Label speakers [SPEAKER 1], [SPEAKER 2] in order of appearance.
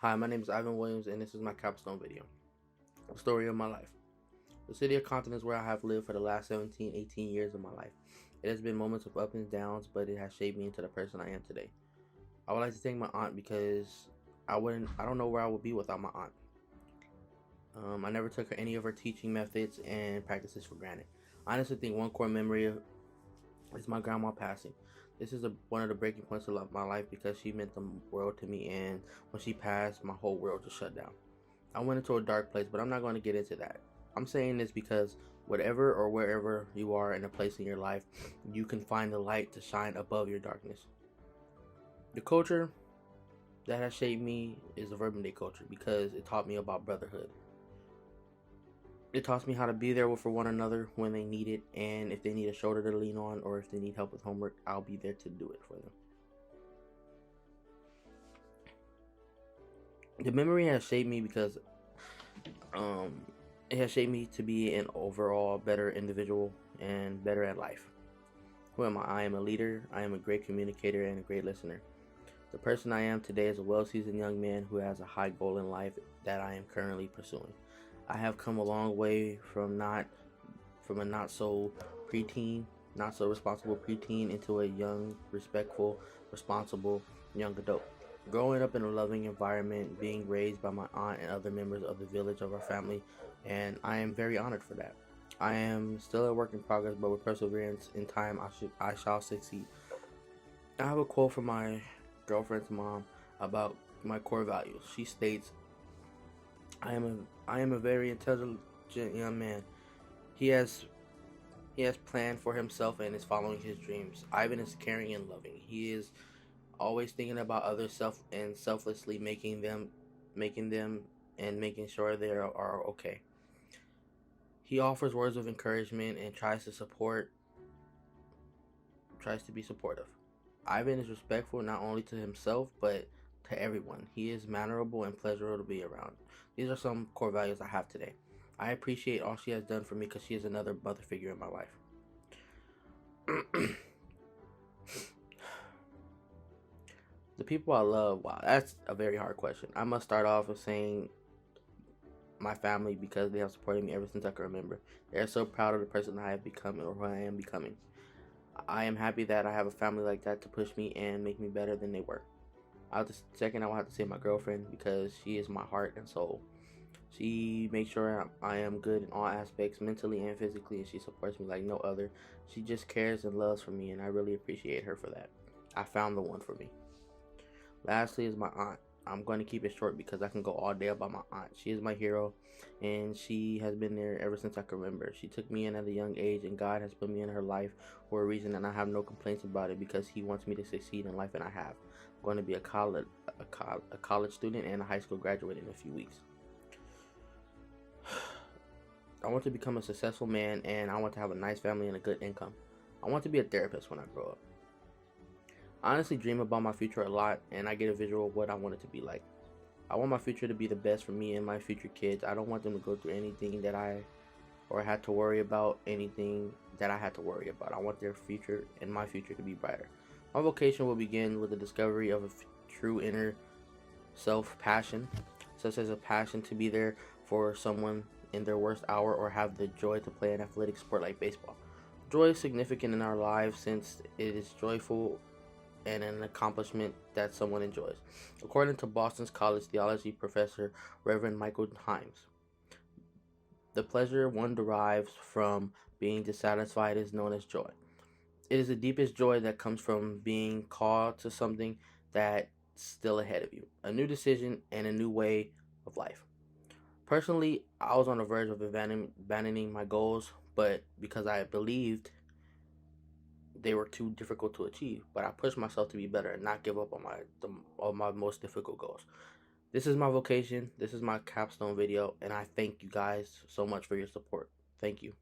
[SPEAKER 1] Hi, my name is Ivan Williams, and this is my Capstone video. The story of my life. The city of Compton is where I have lived for the last 17, 18 years of my life. It has been moments of ups and downs, but it has shaped me into the person I am today. I would like to thank my aunt because I don't know where I would be without my aunt. I never took any of her teaching methods and practices for granted. I honestly think one core memory is my grandma passing. This is one of the breaking points of my life because she meant the world to me, and when she passed, my whole world just shut down. I went into a dark place, but I'm not going to get into that. I'm saying this because whatever or wherever you are in a place in your life, you can find the light to shine above your darkness. The culture that has shaped me is the Verbum Day culture because it taught me about brotherhood. It taught me how to be there for one another when they need it, and if they need a shoulder to lean on or if they need help with homework, I'll be there to do it for them. The memory has shaped me because um, it has shaped me to be an overall better individual and better at life. Who am I? I am a leader, I am a great communicator, and a great listener. The person I am today is a well-seasoned young man who has a high goal in life that I am currently pursuing. I have come a long way from a not so preteen, not so responsible preteen into a young, respectful, responsible young adult. Growing up in a loving environment, being raised by my aunt and other members of the village of our family, and I am very honored for that. I am still a work in progress, but with perseverance in time, I shall succeed. I have a quote from my girlfriend's mom about my core values. She states, I am a very intelligent young man. He has he has planned for himself and is following his dreams. Ivan is caring and loving. He is always thinking about others selflessly making them and making sure they are okay. He offers words of encouragement and tries to be supportive. Ivan is respectful not only to himself but to everyone. He is mannerable and pleasurable to be around. These are some core values I have today. I appreciate all she has done for me because she is another mother figure in my life. The people I love, wow, that's a very hard question. I must start off with saying my family because they have supported me ever since I can remember. They are so proud of the person I have become or who I am becoming. I am happy that I have a family like that to push me and make me better than they were. Second, I will have to say my girlfriend because she is my heart and soul. She makes sure I am good in all aspects, mentally and physically, and she supports me like no other. She just cares and loves for me, and I really appreciate her for that. I found the one for me. Lastly is my aunt. I'm going to keep it short because I can go all day about my aunt. She is my hero, and she has been there ever since I can remember. She took me in at a young age, and God has put me in her life for a reason, and I have no complaints about it because He wants me to succeed in life, and I have. I'm going to be a college student and a high school graduate in a few weeks. I want to become a successful man, and I want to have a nice family and a good income. I want to be a therapist when I grow up. I honestly dream about my future a lot, and I get a visual of what I want it to be like. I want my future to be the best for me and my future kids. I don't want them to go through anything that had to worry about anything that I had to worry about. I want their future and my future to be brighter. My vocation will begin with the discovery of a true inner self passion, such as a passion to be there for someone in their worst hour or have the joy to play an athletic sport like baseball. Joy is significant in our lives since it is joyful and an accomplishment that someone enjoys. According to Boston's college theology professor, Reverend Michael Himes, the pleasure one derives from being dissatisfied is known as joy. It is the deepest joy that comes from being called to something that's still ahead of you, a new decision and a new way of life. Personally, I was on the verge of abandoning my goals, but because I believed they were too difficult to achieve, but I pushed myself to be better and not give up on my most difficult goals. This is my vocation. This is my capstone video, and I thank you guys so much for your support. Thank you.